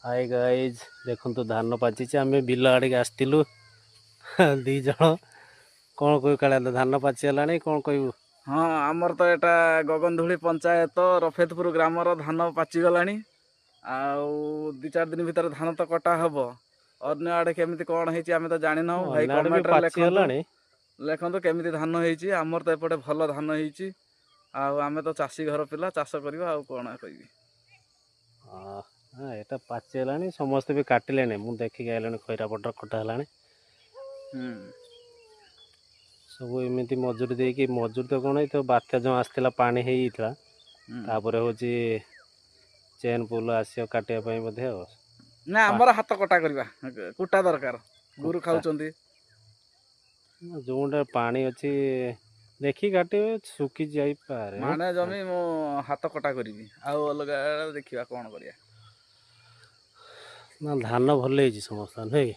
Hi guys देखो धान पाची आम बिल आड़े आसलु दीज कौन कह काले धान पाचीगला कौन कहू। हाँ आमर तो यहाँ गगनधूली पंचायत रफेदपुर ग्रामर धान पाचिगला दि चार दिन भितर धान तो कटा हम अन्य आड़े केमी कौन होमें तो जानी ना भाई अन्य आड़े भी कमेंट पाचीगला लिखु केमी धान होती आमर तो एपटे भल धान होती आम तो चाषी घर पिला चाष करवा कौन कह यहाँ पाचीगला समस्ते भी काटिले मुझे देखिक आइलानी खैरा पटर कटा है सब एमती मजूरी देकी मजूरी तो कौन तो बात्या जो आसला पानी होता हूँ चेन पुल आस काटापी ना आमर हाथ कटा करवा कुटा दरकार गुरु खाऊं जोटा पानी अच्छी देखी काटे सुखी जापे माने जमी मो हाथ कटा करी अलग देखा कौन करिया ना धान भल समस्त नहीं।